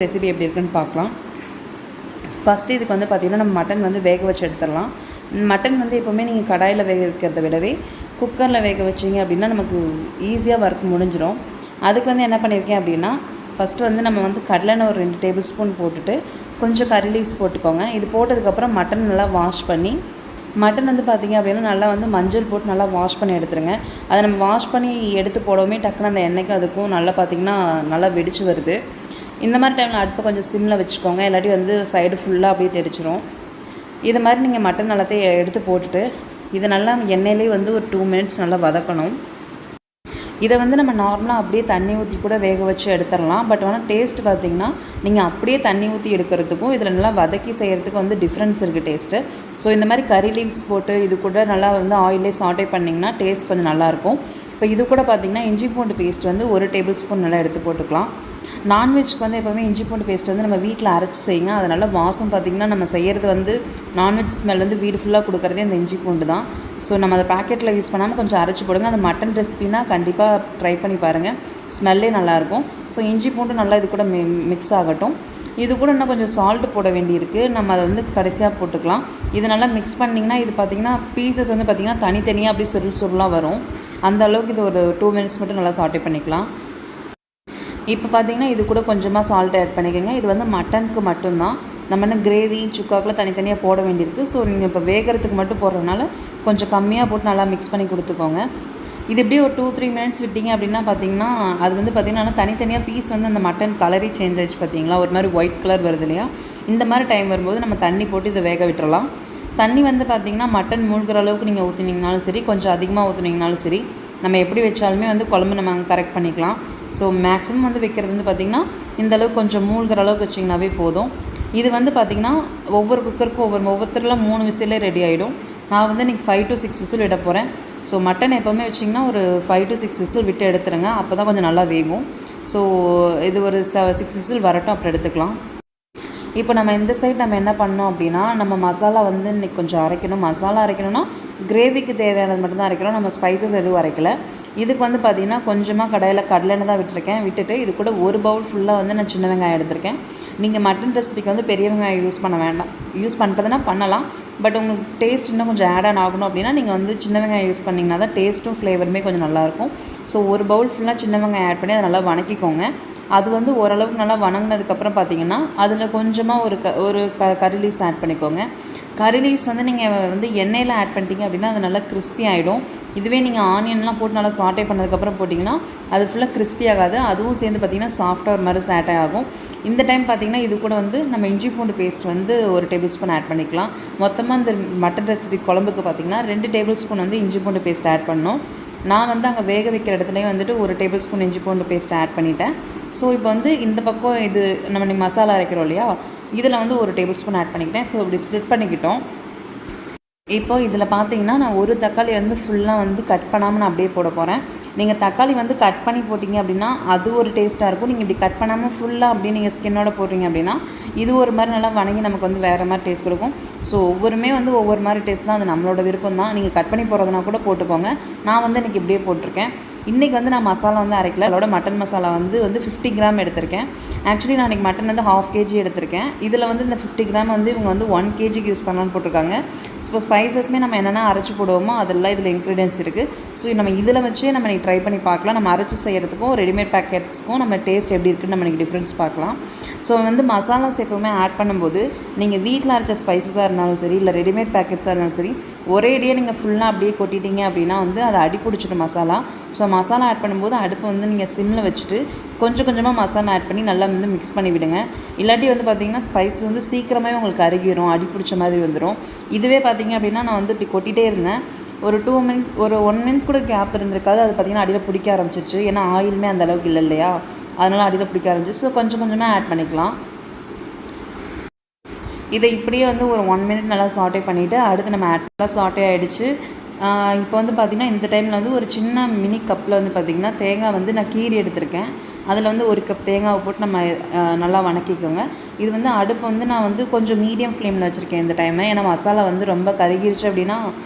Recipe எப்படி இருக்குன்னு பார்க்கலாம். ஃபஸ்ட்டு இதுக்கு வந்து பார்த்திங்கன்னா நம்ம மட்டன் வந்து வேக வச்சு எடுத்துடலாம். மட்டன் வந்து எப்போவுமே நீங்கள் கடாயில் வேக வைக்கிறத விடவே குக்கரில் வேக வச்சிங்க அப்படின்னா நமக்கு ஈஸியாக ஒர்க் முடிஞ்சிடும். அதுக்கு வந்து என்ன பண்ணியிருக்கேன் அப்படின்னா, ஃபஸ்ட்டு வந்து நம்ம வந்து கடலெண்ணெய் ஒரு 2 டேபிள் ஸ்பூன் போட்டுட்டு கொஞ்சம் கறி லீவ்ஸ் போட்டுக்கோங்க. இது போட்டதுக்கப்புறம் மட்டன் நல்லா வாஷ் பண்ணி, மட்டன் வந்து பார்த்திங்க அப்படின்னா நல்லா வந்து மஞ்சள் போட்டு நல்லா வாஷ் பண்ணி எடுத்துருங்க. அதை நம்ம வாஷ் பண்ணி எடுத்து போடவுமே டக்குன்னு அந்த எண்ணெய்க்கு அதுக்கும் நல்லா பார்த்திங்கன்னா நல்லா வெடிச்சு வருது. இந்த மாதிரி டைமில் அடுப்பை கொஞ்சம் சிம்மில் வச்சுக்கோங்க, இல்லாட்டி வந்து சைடு ஃபுல்லாக அப்படியே தெரிச்சிரும். இது மாதிரி நீங்கள் மட்டன் எல்லாத்தையும் எடுத்து போட்டுட்டு இதை நல்லா எண்ணெயிலே வந்து ஒரு 2 மினிட்ஸ் நல்லா வதக்கணும். இதை வந்து நம்ம நார்மலாக அப்படியே தண்ணி ஊற்றி கூட வேக வச்சு எடுத்துடலாம். பட் ஆனால் டேஸ்ட்டு பார்த்திங்கன்னா நீங்கள் அப்படியே தண்ணி ஊற்றி எடுக்கிறதுக்கும் இதில் நல்லா வதக்கி செய்கிறதுக்கு வந்து டிஃப்ரென்ஸ் இருக்குது டேஸ்ட்டு. ஸோ இந்த மாதிரி கறி லீவ்ஸ் போட்டு இது கூட நல்லா வந்து ஆயிலே சாட்டே பண்ணிங்கன்னா டேஸ்ட் கொஞ்சம் நல்லாயிருக்கும். இப்போ இது கூட பார்த்திங்கன்னா இஞ்சி பூண்டு பேஸ்ட் வந்து 1 டேபிள் ஸ்பூன் நல்லா எடுத்து போட்டுக்கலாம். நான்வெஜ்க்கு வந்து எப்போவுமே இஞ்சி பூண்டு பேஸ்ட் வந்து நம்ம வீட்டில் அரைச்சி செய்யுங்க. அதனால் வாசம் பார்த்திங்கன்னா நம்ம செய்கிறது வந்து நான்வெஜ் ஸ்மெல் வந்து வீடு ஃபுல்லாக கொடுக்குறதே அந்த இஞ்சி பூண்டு தான். ஸோ நம்ம அதை பேக்கெட்டில் யூஸ் பண்ணாமல் கொஞ்சம் அரைச்சி போடுங்க. அந்த மட்டன் ரெசிபினா கண்டிப்பாக ட்ரை பண்ணி பாருங்கள், ஸ்மெல்லே நல்லாயிருக்கும். ஸோ இஞ்சி பூண்டு நல்லா இது கூட மிக்ஸ் ஆகட்டும். இது கூட இன்னும் கொஞ்சம் சால்ட்டு போட வேண்டியிருக்கு, நம்ம அதை வந்து கடைசியாக போட்டுக்கலாம். இது நல்லா மிக்ஸ் பண்ணிங்கன்னா இது பார்த்திங்கன்னா பீசஸ் வந்து பார்த்திங்கன்னா தனித்தனியாக அப்படியே சுருளாக வரும். அந்த அளவுக்கு இது ஒரு 2 மினிட்ஸ் மட்டும் நல்லா சாட்டே பண்ணிக்கலாம். இப்போ பார்த்திங்கன்னா இது கூட கொஞ்சமாக சால்ட் ஆட் பண்ணிக்கோங்க. இது வந்து மட்டனுக்கு மட்டும்தான், நம்ம என்ன கிரேவி சுக்காக்கெலாம் தனித்தனியாக போட வேண்டியிருக்கு. ஸோ நீங்கள் இப்போ வேகிறதுக்கு மட்டும் போடுறதுனால கொஞ்சம் கம்மியாக போட்டு நல்லா மிக்ஸ் பண்ணி கொடுத்துக்கோங்க. இது எப்படியும் ஒரு 2-3 மினிட்ஸ் விட்டிங்க அப்படின்னா பார்த்திங்கன்னா அது வந்து பார்த்திங்கன்னா தனித்தனியாக பீஸ் வந்து அந்த மட்டன் கலரே சேஞ்ச் ஆகிடுச்சு பார்த்திங்களா, ஒரு மாதிரி ஒயிட் கலர் வருது இல்லையா. இந்த மாதிரி டைம் வரும்போது நம்ம தண்ணி போட்டு இதை வேக விட்டுறலாம். தண்ணி வந்து பார்த்திங்கன்னா மட்டன் மூழ்கிற அளவுக்கு நீங்கள் ஊற்றினீங்கனாலும் சரி, கொஞ்சம் அதிகமாக ஊற்றினீங்கனாலும் சரி, நம்ம எப்படி வச்சாலுமே வந்து குழம்பு நம்ம கரெக்ட் பண்ணிக்கலாம். ஸோ மேக்ஸிமம் வந்து வைக்கிறது வந்து பார்த்திங்கன்னா இந்தளவுக்கு கொஞ்சம் மூழ்கிற அளவுக்கு வச்சிங்கனாவே போதும். இது வந்து பார்த்திங்கன்னா ஒவ்வொரு குக்கருக்கும் ஒவ்வொருத்தரெலாம் 3 விசிலே ரெடி ஆகிடும். நான் வந்து இன்றைக்கி 5 to 6 விசில் விட போகிறேன். ஸோ மட்டன் எப்போவுமே வச்சிங்கன்னா ஒரு 5 to 6 விசில் விட்டு எடுத்துருங்க, அப்போ தான் கொஞ்சம் நல்லா வேகும். ஸோ இது ஒரு 6 விசில் வரட்டும், அப்புறம் எடுத்துக்கலாம். இப்போ நம்ம இந்த சைட் நம்ம என்ன பண்ணோம் அப்படின்னா, நம்ம மசாலா வந்து இன்றைக்கி கொஞ்சம் அரைக்கணும். மசாலா அரைக்கணும்னா கிரேவிக்கு தேவையானது மட்டும்தான் அரைக்கணும், நம்ம ஸ்பைசஸ் எதுவும் அரைக்கலை. இதுக்கு வந்து பார்த்திங்கன்னா கொஞ்சமாக கடாயில் கடலெண்ணெய் தான் விட்டுட்டு இது கூட 1 பவுல் ஃபுல்லாக வந்து நான் சின்ன வெங்காயம் எடுத்திருக்கேன். நீங்கள் மட்டன் ரெசிபிக்கு வந்து பெரிய வெங்காயம் யூஸ் பண்ண வேண்டாம், யூஸ் பண்ணுறதுனா பண்ணலாம். பட் உங்களுக்கு டேஸ்ட் இன்னும் கொஞ்சம் ஆட் ஆன் ஆகணும் அப்படின்னா நீங்கள் வந்து சின்ன வெங்காயம் யூஸ் பண்ணிங்கன்னா தான் டேஸ்ட்டும் ஃப்ளேவருமே கொஞ்சம் நல்லாயிருக்கும். ஸோ 1 பவுல் ஃபுல்லாக சின்ன வெங்காயம் ஆட் பண்ணி அதை நல்லா வணக்கிக்கோங்க. அது வந்து ஓரளவுக்கு நல்லா வணங்கினதுக்கப்புறம் பார்த்திங்கன்னா அதில் கொஞ்சமாக ஒரு கறி லீவ்ஸ் ஆட் பண்ணிக்கோங்க. கறி லீவ்ஸ் வந்து நீங்கள் வந்து எண்ணெயில் ஆட் பண்ணிட்டீங்க அப்படின்னா அது நல்லா கிறிஸ்பி ஆகிடும். இதுவே நீங்கள் ஆனியன்லாம் போட்டு நல்லா சாட்டே பண்ணதுக்கப்புறம் போட்டிங்கன்னா அது ஃபுல்லாக கிறிஸ்பி ஆகாது, அதுவும் சேர்ந்து பார்த்திங்கன்னா சாஃப்டாக ஒரு மாதிரி சாட்டே ஆகும். இந்த டைம் பார்த்திங்கன்னா இது கூட வந்து நம்ம இஞ்சி பூண்டு பேஸ்ட் வந்து 1 டேபிள் ஸ்பூன் ஆட் பண்ணிக்கலாம். மொத்தமாக இந்த மட்டன் ரெசிபி குழம்புக்கு பார்த்திங்கன்னா 2 டேபிள் ஸ்பூன் வந்து இஞ்சி பூண்டு பேஸ்ட் ஆட் பண்ணோம். நான் வந்து அங்கே வேக வைக்கிற இடத்துலையும் வந்துட்டு 1 டேபிள் ஸ்பூன் இஞ்சி பூண்டு பேஸ்ட் ஆட் பண்ணிட்டேன். ஸோ இப்போ வந்து இந்த பக்கம் இது நம்ம மசாலா அரைக்கிறோம் இல்லையா, இதில் வந்து 1 டேபிள் ஸ்பூன் ஆட் பண்ணிக்கிட்டேன். ஸோ இப்படி ஸ்ப்ளிட் பண்ணிக்கிட்டோம். இப்போது இதில் பார்த்தீங்கன்னா நான் 1 தக்காளி வந்து ஃபுல்லாக வந்து கட் பண்ணாமல் நான் அப்படியே போட போகிறேன். நீங்கள் தக்காளி வந்து கட் பண்ணி போட்டிங்க அப்படின்னா அது ஒரு டேஸ்ட்டாக இருக்கும். நீங்கள் இப்படி கட் பண்ணாமல் ஃபுல்லாக அப்படியே நீங்கள் ஸ்கின்னோட போடுறீங்க அப்படின்னா இது ஒரு மாதிரி நல்லா வணங்கி நமக்கு வந்து வேறு மாதிரி டேஸ்ட் கொடுக்கும். ஸோ ஒவ்வொருமே வந்து ஒவ்வொரு மாதிரி டேஸ்ட் தான், அது நம்மளோட விருப்பம் தான். நீங்கள் கட் பண்ணி போடுறதுனா கூட போட்டுக்கோங்க. நான் வந்து இன்றைக்கி இப்படியே போட்டிருக்கேன். இன்றைக்கி வந்து நான் மசாலா வந்து அரைக்கல, அதோட மட்டன் மசாலா வந்து 50 கிராம் எடுத்திருக்கேன். ஆக்சுவலி நான் இன்றைக்கி மட்டன் வந்து 1/2 kg எடுத்திருக்கேன். இதில் வந்து இந்த 50 கிராம் வந்து இவங்க வந்து 1 kgக்கு யூஸ் பண்ணலான்னு போட்டிருக்காங்க. இப்போ ஸ்பைசஸ்மே நம்ம என்னென்ன அரைச்சி போடுவோமோ அதெல்லாம் இதில் இன்க்ரீடியன்ஸ் இருக்குது. ஸோ நம்ம இதில் வச்சே நம்ம இன்றைக்கி ட்ரை பண்ணி பார்க்கலாம். நம்ம அரைச்சி செய்கிறதுக்கும் ரெடிமேட் பேக்கெட்ஸ்க்கும் நம்ம டேஸ்ட் எப்படி இருக்குன்னு நம்ம இன்றைக்கி டிஃப்ரென்ஸ் பார்க்கலாம். ஸோ வந்து மசாலாஸ் எப்போவுமே ஆட் பண்ணும்போது நீங்கள் வீட்டில் அரைச்ச ஸ்பைசஸாக இருந்தாலும் சரி, இல்லை ரெடிமேட் பேக்கெட்ஸாக இருந்தாலும் சரி, ஒரேடியே நீங்கள் ஃபுல்லாக அப்படியே கொட்டிட்டீங்க அப்படின்னா வந்து அதை அடி பிடிச்சிடும் மசாலா. ஸோ மசாலா ஆட் பண்ணும்போது அடுப்பு வந்து நீங்கள் சிம்மில் வச்சுட்டு கொஞ்சம் கொஞ்சமாக மசாலா ஆட் பண்ணி நல்லா வந்து மிக்ஸ் பண்ணி விடுங்க. இல்லாட்டி வந்து பார்த்திங்கன்னா ஸ்பைஸ் வந்து சீக்கிரமாகவே உங்களுக்கு அருகிரும், அடி பிடிச்ச மாதிரி வந்துடும். இதுவே பார்த்திங்க அப்படின்னா நான் வந்து இப்படி கொட்டிகிட்டே இருந்தேன், ஒரு 2 மினிட்ஸ் ஒரு 1 மினிட் கூட கேப் இருந்திருக்காது. அது பார்த்திங்கன்னா அடியில் பிடிக்க ஆரம்பிச்சிருச்சு. ஏன்னா ஆயிலுமே அந்த அளவுக்கு இல்லை இல்லையா, அதனால் அடியில் பிடிக்க ஆரம்பிச்சிச்சு. ஸோ கொஞ்சம் கொஞ்சமாக ஆட் பண்ணிக்கலாம். இதை இப்படியே வந்து ஒரு 1 மினிட் நல்லா சாட்டே பண்ணிவிட்டு அடுத்து நம்ம ஆட் பண்ணலாம். சாட்டே ஆகிடுச்சு. இப்போ வந்து பார்த்திங்கன்னா இந்த டைமில் வந்து ஒரு சின்ன மினி கப்பில் வந்து பார்த்திங்கன்னா தேங்காய் வந்து நான் கீரி எடுத்திருக்கேன். அதில் வந்து 1 கப் தேங்காவை போட்டு நம்ம நல்லா வணக்கிக்கோங்க. இது வந்து அடுப்பு வந்து நான் வந்து கொஞ்சம் மீடியம் ஃப்ளேமில் வச்சுருக்கேன் இந்த டைமு. ஏன்னா மசாலா வந்து ரொம்ப கருகிருச்சு அப்படின்னா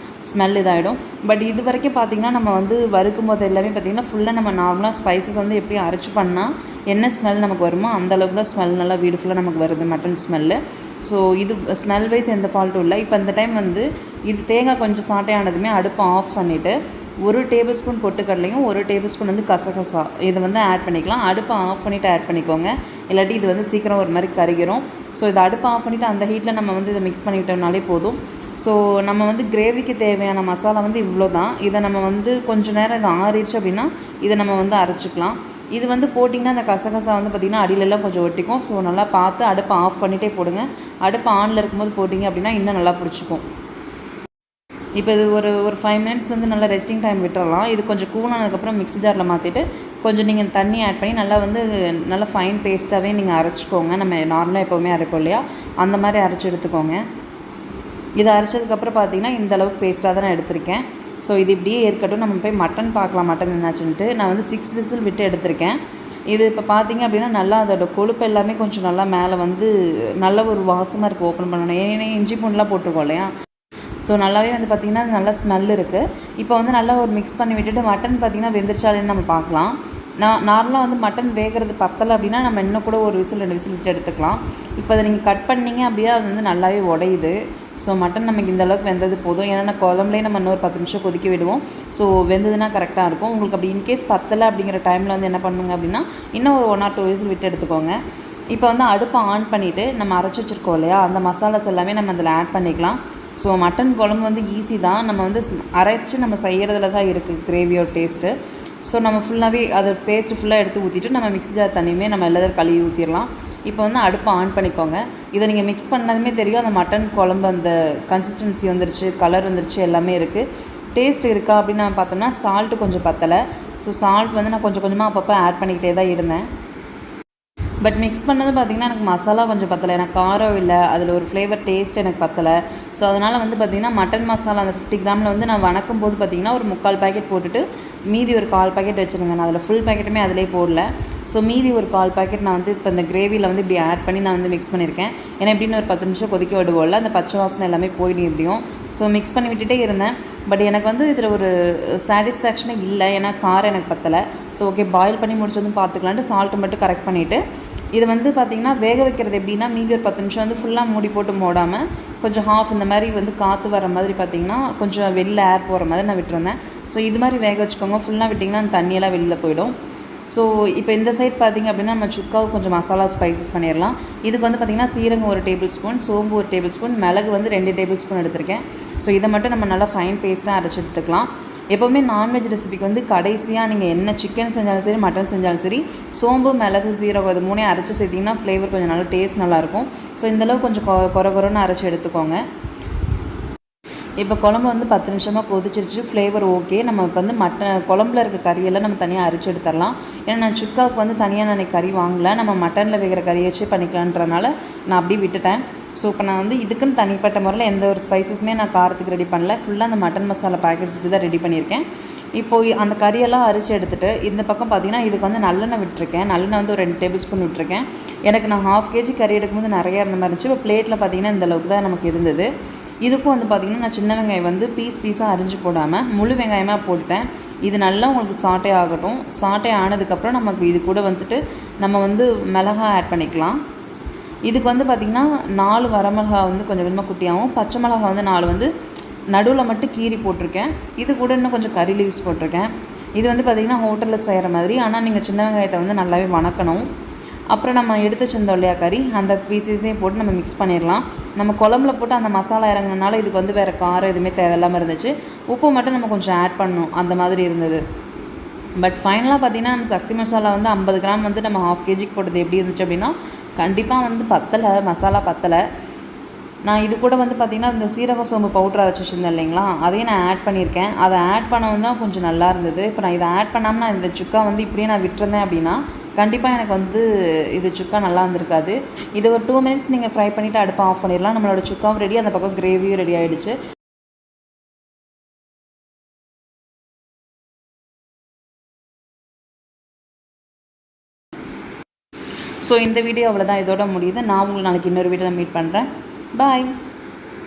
ஸ்மெல் இதாகிடும். பட் இது வரைக்கும் பார்த்திங்கன்னா நம்ம வந்து வறுக்கும் போது எல்லாமே பார்த்திங்கன்னா ஃபுல்லாக நம்ம நார்மலாக ஸ்பைசஸ் வந்து எப்படி அரைச்சி பண்ணால் என்ன ஸ்மெல் நமக்கு வருமோ அந்தளவுக்கு தான் ஸ்மெல் நல்லா வீடு ஃபுல்லாக நமக்கு வருது மட்டன் ஸ்மெல்லு. ஸோ இது ஸ்மெல் வைஸ் எந்த ஃபால்ட்டும் இல்லை. இப்போ இந்த டைம் வந்து இது தேங்காய் கொஞ்சம் சாட்டையானதுமே அடுப்பை ஆஃப் பண்ணிவிட்டு 1 டேபிள் ஸ்பூன் பொட்டுக்கடலையும் 1 டேபிள் ஸ்பூன் வந்து கசகசா இதை வந்து ஆட் பண்ணிக்கலாம். அடுப்பை ஆஃப் பண்ணிவிட்டு ஆட் பண்ணிக்கோங்க, இல்லாட்டி இது வந்து சீக்கிரம் ஒரு மாதிரி கருகிரும். ஸோ இதை அடுப்பை ஆஃப் பண்ணிவிட்டு அந்த ஹீட்டில் நம்ம வந்து இதை மிக்ஸ் பண்ணிவிட்டோம்னாலே போதும். ஸோ நம்ம வந்து கிரேவிக்கு தேவையான மசாலா வந்து இவ்வளோ தான். இதை நம்ம வந்து கொஞ்சம் நேரம் இது ஆறிடுச்சு அப்படின்னா இதை நம்ம வந்து அரைச்சிக்கலாம். இது வந்து போட்டிங்கன்னா அந்த கசகசா வந்து பார்த்திங்கன்னா அடியிலெல்லாம் கொஞ்சம் ஒட்டிக்கும். ஸோ நல்லா பார்த்து அடுப்பை ஆஃப் பண்ணிகிட்டே போடுங்க. அடுப்பு ஆனில் இருக்கும்போது போட்டிங்க அப்படின்னா இன்னும் நல்லா பிடிச்சிக்கும். இப்போ இது ஒரு 5 மினிட்ஸ் வந்து நல்லா ரெஸ்டிங் டைம் விட்டுறலாம். இது கொஞ்சம் கூல் ஆனதுக்கப்புறம் மிக்ஸி ஜாரில் மாற்றிட்டு கொஞ்சம் நீங்கள் தண்ணி ஆட் பண்ணி நல்லா ஃபைன் பேஸ்ட்டாகவே நீங்கள் அரைச்சிக்கோங்க. நம்ம நார்மலாக எப்போவுமே அரைப்போம் இல்லையா, அந்த மாதிரி அரைச்சி எடுத்துக்கோங்க. இதை அரைச்சதுக்கப்புறம் பார்த்திங்கன்னா இந்த அளவுக்கு பேஸ்ட்டாக தான் நான் எடுத்திருக்கேன். ஸோ இது இப்படியே இருக்கட்டும். நம்ம போய் மட்டன் பார்க்கலாம், மட்டன் என்னாச்சுன்ட்டு. நான் வந்து 6 விசில் விட்டு எடுத்திருக்கேன். இது இப்போ பார்த்திங்க அப்படின்னா நல்லா அதோட கொழுப்பு எல்லாமே கொஞ்சம் நல்லா மேலே வந்து நல்ல ஒரு வாசமாக இருக்குது. ஓப்பன் பண்ணணும், ஏன்னா இஞ்சி பூண்டுலாம் போட்டிருக்கோம் இல்லையா. ஸோ நல்லாவே வந்து பார்த்திங்கன்னா நல்லா ஸ்மெல் இருக்குது. இப்போ வந்து நல்லா ஒரு மிக்ஸ் பண்ணி விட்டுட்டு மட்டன் பார்த்திங்கன்னா வெந்துருச்சாலேன்னு நம்ம பார்க்கலாம். நார்மலாக வந்து மட்டன் வேகிறது பத்தலை அப்படின்னா நம்ம இன்னும் கூட 1 விசில் 2 விசில் விட்டு எடுத்துக்கலாம். இப்போ அதை நீங்கள் கட் பண்ணிங்க அப்படின்னா அது வந்து நல்லாவே உடையுது. ஸோ மட்டன் நமக்கு இந்த அளவுக்கு வெந்தது போதும். ஏன்னா குழம்புலேயே நம்ம இன்னொரு 10 நிமிஷம் கொதிக்க விடுவோம். ஸோ வெந்ததுன்னா கரெக்டாக இருக்கும். உங்களுக்கு அப்படி இன்கேஸ் பத்தலை அப்படிங்கிற டைமில் வந்து என்ன பண்ணுங்க அப்படின்னா இன்னும் ஒரு 1 or 2 விசில் விட்டு எடுத்துக்கோங்க. இப்போ வந்து அடுப்பை ஆன் பண்ணிவிட்டு நம்ம அரைச்சி வச்சுருக்கோம் இல்லையா, அந்த மசாலாஸ் எல்லாமே நம்ம அதில் ஆட் பண்ணிக்கலாம். ஸோ மட்டன் குழம்பு வந்து ஈஸி தான். நம்ம வந்து அரைச்சி நம்ம செய்கிறதுல தான் இருக்குது கிரேவியோட டேஸ்ட்டு. ஸோ நம்ம ஃபுல்லாகவே அதை பேஸ்ட்டு ஃபுல்லாக எடுத்து ஊற்றிட்டு நம்ம மிக்ஸி ஜார் தண்ணியுமே நம்ம எல்லாத்தையும் கழுவி ஊற்றிடலாம். இப்போ வந்து அடுப்பை ஆன் பண்ணிக்கோங்க. இதை நீங்கள் மிக்ஸ் பண்ணதுமே தெரியும், அந்த மட்டன் குழம்பு அந்த கன்சிஸ்டன்சி வந்துருச்சு, கலர் வந்துருச்சு, எல்லாமே இருக்குது. டேஸ்ட் இருக்கா அப்படின்னு நம்ம பார்த்தோம்னா சால்ட்டு கொஞ்சம் பத்தலை. ஸோ சால்ட் வந்து நான் கொஞ்சம் கொஞ்சமாக அப்பப்போ ஆட் பண்ணிக்கிட்டே தான் இருந்தேன். பட் மிக்ஸ் பண்ணது பார்த்திங்கன்னா எனக்கு மசாலா கொஞ்சம் பத்தலை, எனக்கு காரம் இல்லை, அதில் ஒரு ஃப்ளேவர் டேஸ்ட் எனக்கு பத்தலை. ஸோ அதனால் வந்து பார்த்திங்கன்னா மட்டன் மசாலா அந்த 50 கிராமில் வந்து நான் வணக்கும் போது பார்த்திங்கன்னா ஒரு 3/4 பாக்கெட் போட்டுட்டு மீதி ஒரு 1/4 பாக்கெட் வச்சுருந்தேன். நான் அதில் ஃபுல் பாக்கெட்டுமே அதிலே போடல. ஸோ மீதி ஒரு 1/4 பாக்கெட் நான் வந்து இப்போ இந்த கிரேவியில் வந்து இப்படி ஆட் பண்ணி நான் வந்து மிக்ஸ் பண்ணியிருக்கேன். ஏன்னா எப்படின்னு ஒரு 10 நிமிஷம் கொதிக்க விடுவோம்ல, அந்த பச்சை வாசனை எல்லாமே போயிடும் எப்படியும். ஸோ மிக்ஸ் பண்ணி விட்டுட்டே இருந்தேன். பட் எனக்கு வந்து இதில் ஒரு சாட்டிஸ்ஃபேக்ஷனே இல்லை, ஏன்னா காரம் எனக்கு பத்தலை. ஸோ ஓகே, பாயில் பண்ணி முடிச்சதும் பார்த்துக்கலான்ட்டு சால்ட்டு மட்டும் கரெக்ட் பண்ணிவிட்டு இது வந்து பார்த்திங்கன்னா வேக வைக்கிறது எப்படின்னா மீதி ஒரு 10 நிமிஷம் வந்து ஃபுல்லாக மூடி போட்டு மூடாமல் கொஞ்சம் ஹாஃப் இந்த மாதிரி வந்து காற்று வர மாதிரி பார்த்திங்கன்னா கொஞ்சம் வெளில ஏர் போகிற மாதிரி நான் விட்டுருந்தேன். ஸோ இது மாதிரி வேக வச்சுக்கோங்க. ஃபுல்லாக விட்டிங்கன்னா அந்த தண்ணியெல்லாம் வெளியில் போயிடும். ஸோ இப்போ இந்த சைட் பார்த்திங்க அப்படின்னா நம்ம சுக்காவுக்கு கொஞ்சம் மசாலா ஸ்பைசஸ் பண்ணிடலாம். இதுக்கு வந்து பார்த்திங்கன்னா சீரகம் 1 டேபிள் ஸ்பூன், சோம்பு 1 டேபிள் ஸ்பூன், மிளகு வந்து 2 டேபிள் ஸ்பூன் எடுத்திருக்கேன். ஸோ இதை மட்டும் நம்ம நல்லா ஃபைன் பேஸ்ட்டாக அரைச்சி எடுத்துக்கலாம். எப்போவுமே நான்வெஜ் ரெசிபிக்கு வந்து கடைசியாக நீங்கள் என்ன சிக்கன் செஞ்சாலும் சரி, மட்டன் செஞ்சாலும் சரி, சோம்பு, மிளகு, சீரகம் இது 3 அரைச்சி சேர்த்திங்கன்னா ஃப்ளேவர் கொஞ்சம் நல்லா டேஸ்ட் நல்லாயிருக்கும். ஸோ இந்தளவு கொஞ்சம் கொரன்னு அரைச்சி எடுத்துக்கோங்க. இப்போ குழம்பு வந்து 10 நிமிஷமாக கொதிச்சிருச்சு, ஃப்ளேவர் ஓகே. நம்ம இப்போ வந்து குழம்புல இருக்க கறியெல்லாம் நம்ம தனியாக அரைச்சி எடுத்துடலாம். ஏன்னா நான் சுக்காவுக்கு வந்து தனியாக நான் கறி வாங்கலை, நம்ம மட்டனில் வைக்கிற கறியை வச்சு பண்ணிக்கலான்றனால நான் அப்படியே விட்டுட்டேன். ஸோ இப்போ நான் வந்து இதுக்குன்னு தனிப்பட்ட முறையில் எந்த ஒரு ஸ்பைசஸுமே நான் காரத்துக்கு ரெடி பண்ணல. ஃபுல்லாக அந்த மட்டன் மசாலா பேக்கெட்ஸ் வச்சு தான் ரெடி பண்ணியிருக்கேன். இப்போது அந்த கறியெல்லாம் அரைச்சி எடுத்துகிட்டு இந்த பக்கம் பார்த்திங்கன்னா இதுக்கு வந்து நல்லெண்ணெய் விட்டுருக்கேன். நல்லெண்ணெய் வந்து ஒரு 2 டேபிள் ஸ்பூன் விட்டுருக்கேன். எனக்கு நான் 1/2 kg கறி எடுக்கும்போது நிறையா இருந்த மாதிரி இருந்துச்சு. இப்போ பிளேட்டில் பார்த்திங்கன்னா இந்த அளவுக்கு தான் நமக்கு இருந்தது. இதுக்கும் வந்து பார்த்திங்கன்னா நான் சின்ன வெங்காயம் வந்து பீஸாக அரிஞ்சு போடாமல் முழு வெங்காயமாக போட்டுட்டேன். இது நல்லா உங்களுக்கு சாட்டே ஆகட்டும். சாட்டே ஆனதுக்கப்புறம் நமக்கு இது கூட வந்துட்டு நம்ம வந்து மிளகா ஆட் பண்ணிக்கலாம். இதுக்கு வந்து பார்த்திங்கன்னா 4 வரமிளகா வந்து கொஞ்சம் கொஞ்சமாக குட்டியாகவும், பச்சை மிளகா வந்து 4 வந்து நடுவில் மட்டும் கீறி போட்டிருக்கேன். இது கூட இன்னும் கொஞ்சம் கறி லீவ்ஸ் போட்டிருக்கேன். இது வந்து பார்த்திங்கன்னா ஹோட்டலில் செய்கிற மாதிரி, ஆனால் நீங்கள் சின்ன வெங்காயத்தை வந்து நல்லாவே வணக்கணும். அப்புறம் நம்ம எடுத்து வச்சிருந்தோம் இல்லையா கறி, அந்த பீசஸையும் போட்டு நம்ம மிக்ஸ் பண்ணிடலாம். நம்ம குழம்புல போட்டு அந்த மசாலா இறங்கினால இதுக்கு வந்து வேறு காரம் எதுவுமே தேவையில்லாமல் இருந்துச்சு. உப்பு மட்டும் நம்ம கொஞ்சம் ஆட் பண்ணணும், அந்த மாதிரி இருந்தது. பட் ஃபைனலாக பார்த்திங்கன்னா நம்ம சக்தி மசாலா வந்து 50 கிராம் வந்து நம்ம 1/2 kg போட்டது எப்படி இருந்துச்சு அப்படின்னா கண்டிப்பாக வந்து பத்தலை, மசாலா பத்தலை. நான் இது கூட வந்து பார்த்திங்கன்னா இந்த சீரக சோம்பு பவுட்ரு அரைச்சி வச்சுருந்தேன் இல்லைங்களா, அதையும் நான் ஆட் பண்ணியிருக்கேன். அதை ஆட் பண்ணவும் தான் கொஞ்சம் நல்லா இருந்தது. இப்போ நான் இதை ஆட் பண்ணாமல் நான் இந்த சுக்கா வந்து இப்படியே நான் விட்டுருந்தேன் அப்படின்னா கண்டிப்பாக எனக்கு வந்து இது சுக்கா நல்லா வந்திருக்காது. இது ஒரு 2 மினிட்ஸ் நீங்கள் ஃப்ரை பண்ணிவிட்டு அடுப்பை ஆஃப் பண்ணிடலாம். நம்மளோட சுக்காவும் ரெடி, அந்த பக்கம் கிரேவியும் ரெடி ஆகிடுச்சு. ஸோ இந்த வீடியோ அவ்வளோதான், இதோட முடியுது. நான் உங்களுக்கு நாளைக்கு இன்னொரு வீடியோவில் மீட் பண்ணுறேன். பாய்.